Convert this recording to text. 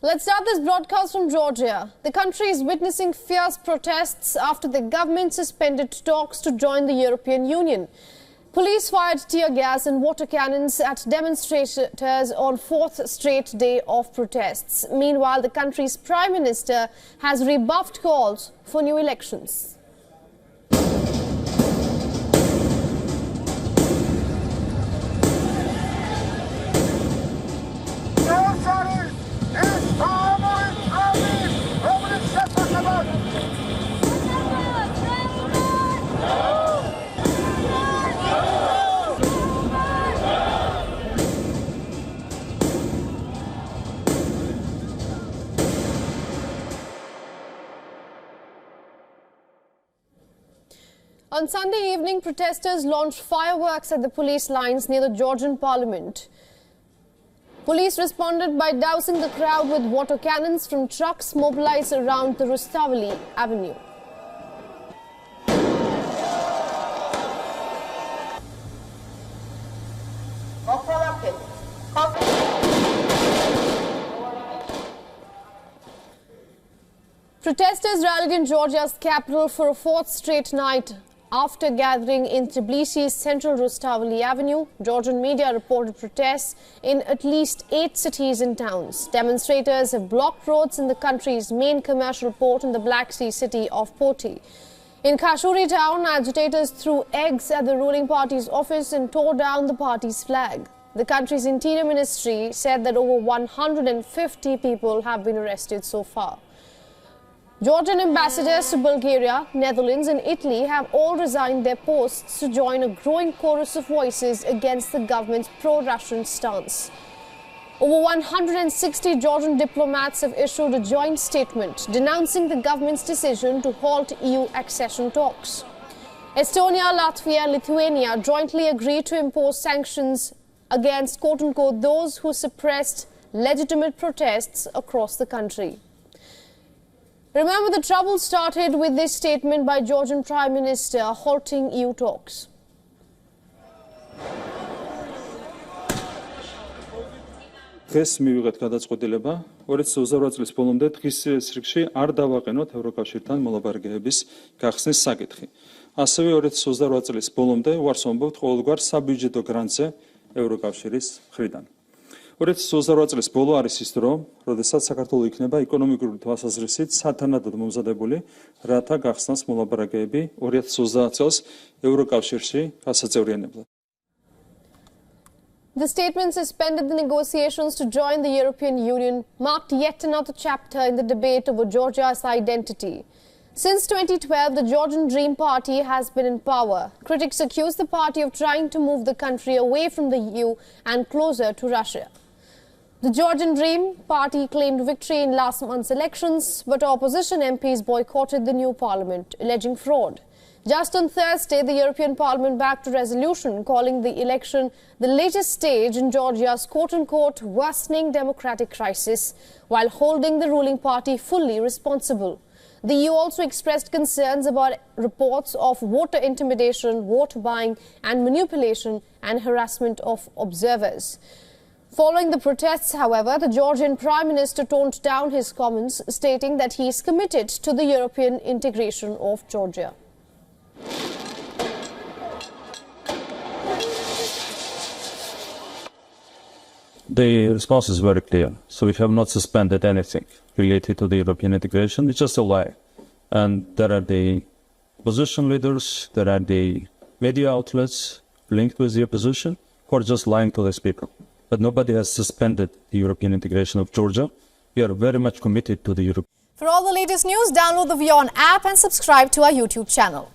Let's start this broadcast from Georgia. The country is witnessing fierce protests after the government suspended talks to join the European Union. Police fired tear gas and water cannons at demonstrators on fourth straight day of protests. Meanwhile, the country's Prime Minister has rebuffed calls for new elections. On Sunday evening, protesters launched fireworks at the police lines near the Georgian parliament. Police responded by dousing the crowd with water cannons from trucks mobilized around the Rustaveli Avenue. Protesters rallied in Georgia's capital for a fourth straight night. After gathering in Tbilisi's central Rustaveli Avenue, Georgian media reported protests in at least 8 cities and towns. Demonstrators have blocked roads in the country's main commercial port in the Black Sea city of Poti. In Kashuri town, agitators threw eggs at the ruling party's office and tore down the party's flag. The country's interior ministry said that over 150 people have been arrested so far. Georgian ambassadors to Bulgaria, Netherlands and Italy have all resigned their posts to join a growing chorus of voices against the government's pro-Russian stance. Over 160 Georgian diplomats have issued a joint statement denouncing the government's decision to halt EU accession talks. Estonia, Latvia and Lithuania jointly agreed to impose sanctions against quote-unquote those who suppressed legitimate protests across the country. Remember, the trouble started with this statement by Georgian Prime Minister halting EU talks. დღეს მივიღეთ გადაწყვეტილება 2028 წლის ბოლომდე დღის რიგში არ დავაყენოთ ევროკავშირთან მოლაპარაკებების გახსნის საკითხი. ასევე 2028 წლის ბოლომდე უარს ვამბობთ ყოველგვარ საბიუჯეტო გრანტზე ევროკავშირის მხრიდან. 2028 წლის ბოლო არის ის დრო, როდესაც საქართველო იქნება ეკონომიკური თვალსაზრისით სათანადოდ მომზადებული, რათა გახსნას მოლაპარაკებები 2030 წელს ევროკავშირში გასაწევრიანებლად. The statement suspended the negotiations to join the European Union, marked yet another chapter in the debate over Georgia's identity. Since 2012, the Georgian Dream Party has been in power. Critics accuse the party of trying to move the country away from the EU and closer to Russia. The Georgian Dream Party claimed victory in last month's elections, but opposition MPs boycotted the new parliament, alleging fraud. Just on Thursday, the European Parliament backed a resolution calling the election the latest stage in Georgia's quote-unquote worsening democratic crisis, while holding the ruling party fully responsible. The EU also expressed concerns about reports of voter intimidation, vote buying and manipulation and harassment of observers. Following the protests, however, the Georgian Prime Minister toned down his comments, stating that he is committed to the European integration of Georgia. The response is very clear. So we have not suspended anything related to the European integration. It's just a lie. And there are the opposition leaders, there are the media outlets linked with the opposition who are just lying to these people. But nobody has suspended the European integration of Georgia. We are very much committed to the Europe. For all the latest news, download the WION app and subscribe to our YouTube channel.